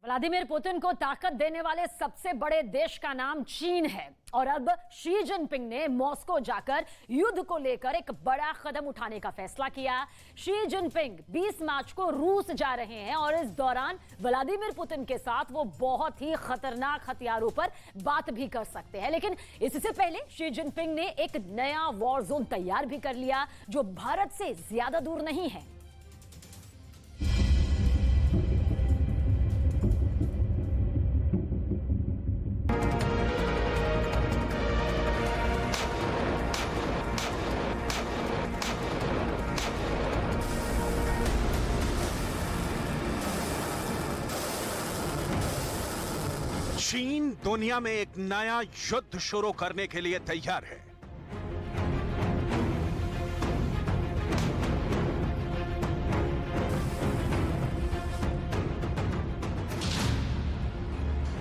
Vladimir Putin को ताकत देने वाले सबसे बड़े देश का नाम चीन है और अब शी जिनपिंग ने मॉस्को जाकर युद्ध को लेकर एक बड़ा कदम उठाने का फैसला किया। शी जिनपिंग 20 मार्च को रूस जा रहे हैं और इस दौरान व्लादिमीर पुतिन के साथ वो बहुत ही खतरनाक हथियारों पर बात भी कर सकते हैं। लेकिन इससे पहले शी जिनपिंग ने एक नया वॉर जोन तैयार भी कर लिया जो भारत से ज्यादा दूर नहीं है। चीन दुनिया में एक नया युद्ध शुरू करने के लिए तैयार है।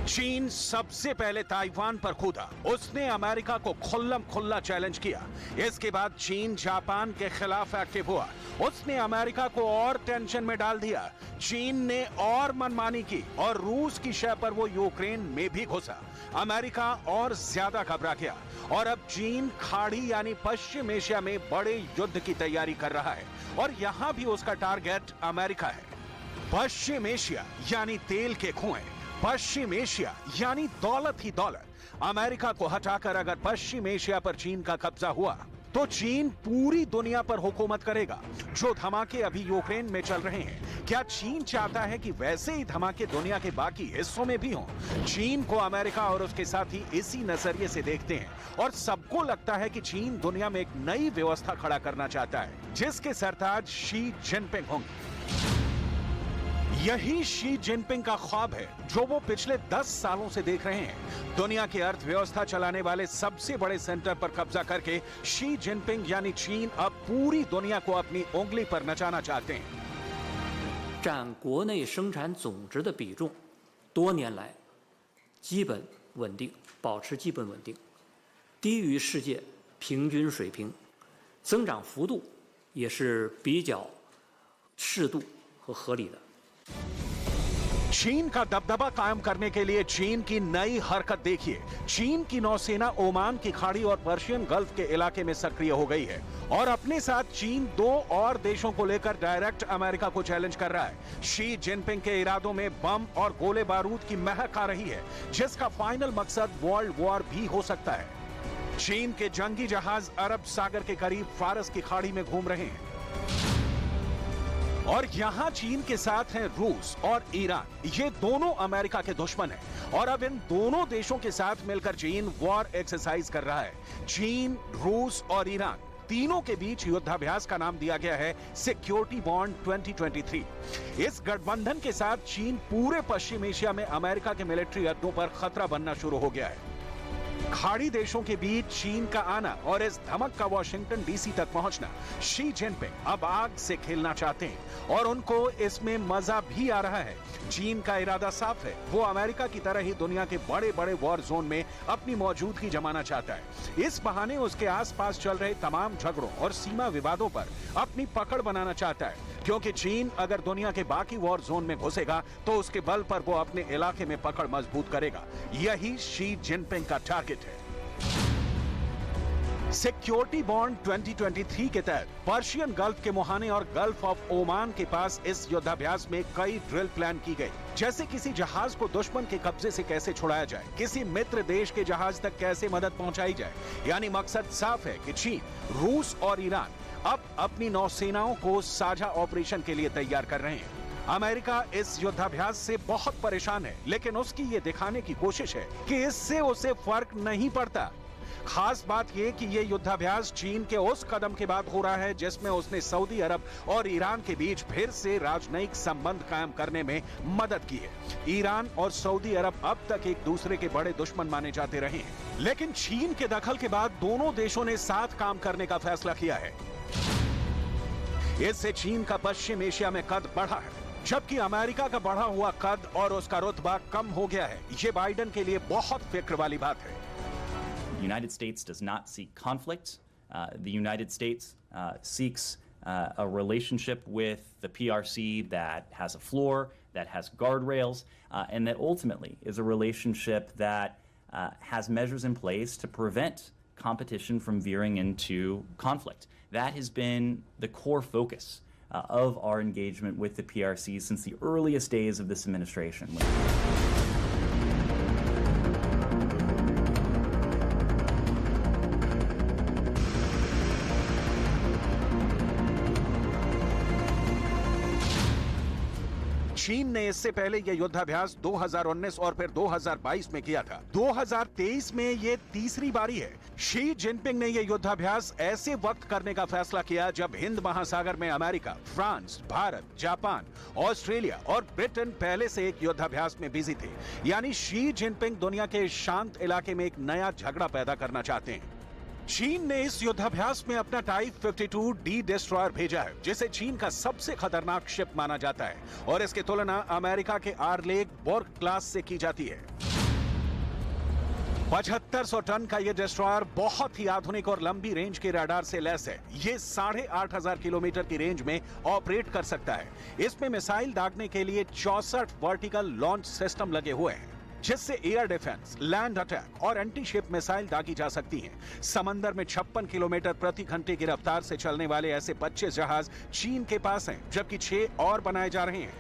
चीन सबसे पहले ताइवान पर कूदा। उसने अमेरिका को खुल्लम खुल्ला चैलेंज किया। इसके बाद चीन जापान के खिलाफ एक्टिव हुआ। उसने अमेरिका को और टेंशन में डाल दिया। चीन ने और मनमानी की और रूस की शय पर वो यूक्रेन में भी घुसा। अमेरिका और ज्यादा घबरा गया और अब चीन खाड़ी यानी पश्चिम एशिया में बड़े युद्ध की तैयारी कर रहा है और यहां भी उसका टारगेट अमेरिका है। पश्चिम एशिया यानी तेल के कुएं, पश्चिम एशिया यानी दौलत ही दौलत। अमेरिका को हटाकर अगर पश्चिम एशिया पर चीन का कब्जा हुआ तो चीन पूरी दुनिया पर हुकूमत करेगा। जो धमाके अभी यूक्रेन में चल रहे हैं, क्या चीन चाहता है कि वैसे ही धमाके दुनिया के बाकी हिस्सों में भी हों? चीन को अमेरिका और उसके साथी इसी नजरिए से देखते हैं और सबको लगता है कि चीन दुनिया में एक नई व्यवस्था खड़ा करना चाहता है जिसके सरताज शी जिनपिंग होंगे। यही शी जिनपिंग का ख्वाब है जो वो पिछले 10 सालों से देख रहे हैं। दुनिया की अर्थव्यवस्था चलाने वाले सबसे बड़े सेंटर पर कब्जा करके शी जिनपिंग यानी चीन अब पूरी दुनिया को अपनी उंगली पर नचाना चाहते हैं। 占国内生产总值的比重多年来基本稳定，保持基本稳定，低于世界平均水平，增长幅度也是比较适度和合理的。 चीन का दबदबा कायम करने के लिए चीन की नई हरकत देखिए। चीन की नौसेना ओमान की खाड़ी और पर्शियन गल्फ के इलाके में सक्रिय हो गई है और अपने साथ चीन 2 और देशों को लेकर डायरेक्ट अमेरिका को चैलेंज कर रहा है। शी जिनपिंग के इरादों में बम और गोले बारूद की महक आ रही है जिसका फाइनल मकसद वर्ल्ड वॉर भी हो सकता है। चीन के जंगी जहाज अरब सागर के करीब फारस की खाड़ी में घूम रहे हैं और यहां चीन के साथ हैं रूस और ईरान। ये दोनों अमेरिका के दुश्मन हैं और अब इन दोनों देशों के साथ मिलकर चीन वॉर एक्सरसाइज कर रहा है। चीन, रूस और ईरान तीनों के बीच युद्धाभ्यास का नाम दिया गया है सिक्योरिटी बॉन्ड 2023। इस गठबंधन के साथ चीन पूरे पश्चिम एशिया में अमेरिका के मिलिट्री अड्डों पर खतरा बनना शुरू हो गया है। खाड़ी देशों के बीच चीन का आना और इस धमक का वाशिंगटन डीसी तक पहुंचना, शी जिनपिंग अब आग से खेलना चाहते हैं और उनको इसमें मजा भी आ रहा है। चीन का इरादा साफ है, वो अमेरिका की तरह ही दुनिया के बड़े बड़े वॉर जोन में अपनी मौजूदगी जमाना चाहता है। इस बहाने उसके आसपास चल रहे तमाम झगड़ों और सीमा विवादों पर अपनी पकड़ बनाना चाहता है, क्योंकि चीन अगर दुनिया के बाकी वॉर जोन में घुसेगा तो उसके बल पर वो अपने इलाके में पकड़ मजबूत करेगा। यही शी जिनपिंग का टारगेट है। सिक्योरिटी बॉन्ड 2023 के तहत पर्शियन गल्फ के मुहाने और गल्फ ऑफ ओमान के पास इस युद्धाभ्यास में कई ड्रिल प्लान की गई, जैसे किसी जहाज को दुश्मन के कब्जे से कैसे छुड़ाया जाए, किसी मित्र देश के जहाज तक कैसे मदद पहुंचाई जाए। यानी मकसद साफ है कि चीन, रूस और ईरान अब अपनी नौसेनाओं को साझा ऑपरेशन के लिए तैयार कर रहे हैं। अमेरिका इस युद्धाभ्यास से बहुत परेशान है, लेकिन उसकी ये दिखाने की कोशिश है कि इससे उसे फर्क नहीं पड़ता। खास बात यह कि यह युद्धाभ्यास चीन के उस कदम के बाद हो रहा है जिसमें उसने सऊदी अरब और ईरान के बीच फिर से राजनयिक संबंध कायम करने में मदद की है। ईरान और सऊदी अरब अब तक एक दूसरे के बड़े दुश्मन माने जाते रहे हैं, लेकिन चीन के दखल के बाद दोनों देशों ने साथ काम करने का फैसला किया है। इससे चीन का पश्चिम एशिया में कद बढ़ा है, जबकि अमेरिका का बढ़ा हुआ कद और उसका रुतबा कम हो गया है। ये बाइडेन के लिए बहुत फिक्र वाली बात है। The United States does not seek conflict. The United States seeks a relationship with the PRC that has a floor, that has guardrails, and that ultimately is a relationship that has measures in place to prevent competition from veering into conflict. That has been the core focus of our engagement with the PRC since the earliest days of this administration. चीन ने इससे पहले यह युद्धाभ्यास 2019 और फिर 2022 में किया था। 2023 में ये तीसरी बारी है। शी जिनपिंग ने यह युद्धाभ्यास ऐसे वक्त करने का फैसला किया जब हिंद महासागर में America, France, Bharat, Japan, Australia और ब्रिटेन पहले से एक युद्धाभ्यास में बिजी थे। यानी शी जिनपिंग दुनिया के शांत इलाके में एक नया झगड़ा पैदा करना चाहते हैं। चीन ने इस युद्धाभ्यास में अपना टाइप 52D डिस्ट्रॉयर भेजा है, जिसे चीन का सबसे खतरनाक शिप माना जाता है और इसकी तुलना अमेरिका के आर्लेग बोर्ग क्लास से की जाती है। 7500 टन का यह डिस्ट्रॉयर बहुत ही आधुनिक और लंबी रेंज के रडार से लैस है। ये 8500 किलोमीटर की रेंज में ऑपरेट कर सकता है। इसमें मिसाइल दागने के लिए 64 वर्टिकल लॉन्च सिस्टम लगे हुए हैं, जिससे एयर डिफेंस, लैंड अटैक और एंटी शिप मिसाइल दागी जा सकती हैं। समंदर में 56 किलोमीटर प्रति घंटे की रफ्तार से चलने वाले ऐसे 25 जहाज चीन के पास हैं, जबकि 6 और बनाए जा रहे हैं।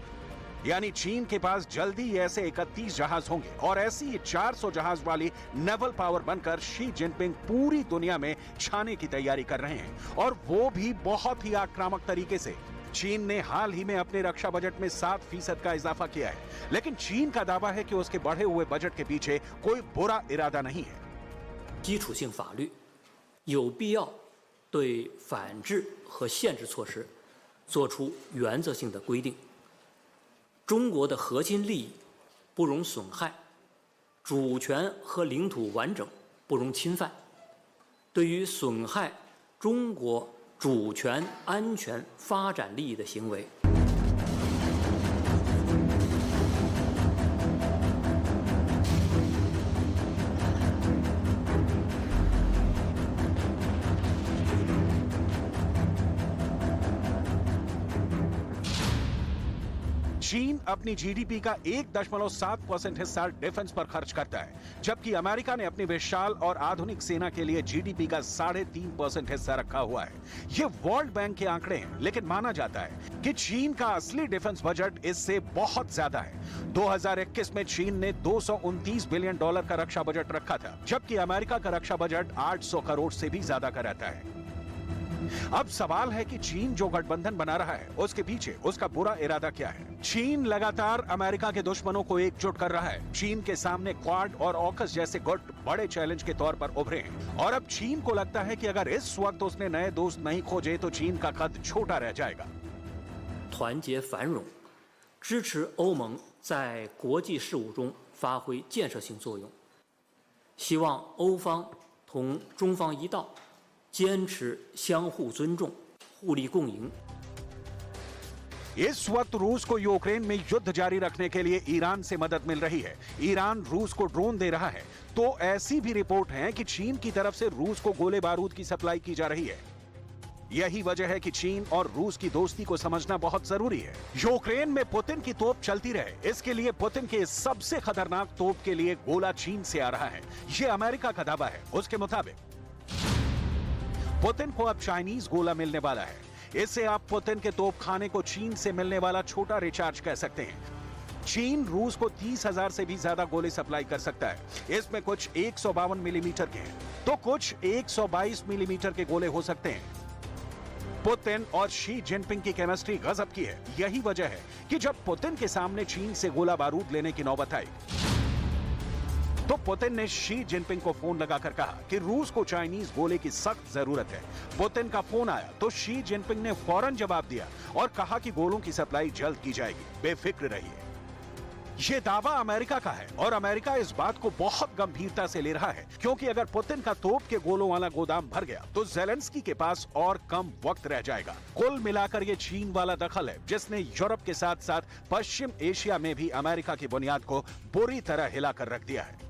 यानी चीन के पास जल्दी ही ऐसे 31 जहाज होंगे और ऐसी 400 जहाज वाली नेवल पावर बनकर शी जिनपिंग पूरी दुनिया में छाने की तैयारी कर रहे हैं, और वो भी बहुत ही आक्रामक तरीके से। चीन ने हाल ही में अपने रक्षा बजट में 7% का इजाफा किया है, लेकिन चीन का दावा है कि उसके बढ़े हुए बजट के पीछे कोई बुरा इरादा नहीं है। 基础性法律有必要对反制和限制措施做出原则性的规定。中国的核心利益不容损害，主权和领土完整不容侵犯。对于损害中国主权、安全、发展利益的行为，चीन अपनी जीडीपी का 1.7% हिस्सा डिफेंस पर खर्च करता है, जबकि अमेरिका ने अपनी विशाल और आधुनिक सेना के लिए जीडीपी का 3.5% हिस्सा रखा हुआ है। ये वर्ल्ड बैंक के आंकड़े हैं, लेकिन माना जाता है कि चीन का असली डिफेंस बजट इससे बहुत ज्यादा है। 2021 में चीन ने $229 बिलियन का रक्षा बजट रखा था, जबकि अमेरिका का रक्षा बजट 800 करोड़ से भी ज्यादा का रहता है। अब सवाल है कि चीन जो गठबंधन बना रहा है, उसके पीछे उसका बुरा इरादा क्या है। चीन लगातार अमेरिका के दुश्मनों को एकजुट कर रहा है। चीन के सामने क्वाड और ऑकस जैसे गुट बड़े चैलेंज के तौर पर उभरे हैं, और अब चीन को लगता है कि अगर इस वक्त उसने नए दोस्त नहीं खोजे तो चीन का कद छोटा रह जाएगा। 团结繁荣，支持欧盟在国际事务中发挥建设性作用。希望欧方同中方一道，坚持相互尊重、互利共赢。 इस वक्त रूस को यूक्रेन में युद्ध जारी रखने के लिए ईरान से मदद मिल रही है। ईरान रूस को ड्रोन दे रहा है, तो ऐसी भी रिपोर्ट है कि चीन की तरफ से रूस को गोले बारूद की सप्लाई की जा रही है। यही वजह है कि चीन और रूस की दोस्ती को समझना बहुत जरूरी है। यूक्रेन में पुतिन की तोप चलती रहे, इसके लिए पुतिन के सबसे खतरनाक तोप के लिए गोला चीन से आ रहा है। यह अमेरिका का दावा है। उसके मुताबिक पुतिन को अब चाइनीज गोला मिलने वाला है। इससे आप पुतिन के तोप खाने को चीन से मिलने वाला छोटा रिचार्ज कह सकते हैं। चीन रूस को 30,000 से भी ज्यादा गोले सप्लाई कर सकता है। इसमें कुछ 152 मिलीमीटर के हैं, तो कुछ 122 मिलीमीटर के गोले हो सकते हैं। पुतिन और शी जिनपिंग की केमिस्ट्री गजब की है। यही वजह है कि जब पुतिन के सामने चीन से गोला बारूद लेने की नौबत आई, तो पुतिन ने शी जिनपिंग को फोन लगाकर कहा कि रूस को चाइनीज गोले की सख्त जरूरत है। पुतिन का फोन आया तो शी जिनपिंग ने फौरन जवाब दिया और कहा कि गोलों की सप्लाई जल्द की जाएगी, बेफिक्र रहिए। यह दावा अमेरिका का है और अमेरिका इस बात को बहुत गंभीरता से ले रहा है, क्योंकि अगर पुतिन का तोप के गोलों वाला गोदाम भर गया तो जेलेंस्की के पास और कम वक्त रह जाएगा। कुल मिलाकर ये चीन वाला दखल है जिसने यूरोप के साथ साथ पश्चिम एशिया में भी अमेरिका की बुनियाद को बुरी तरह हिलाकर रख दिया है।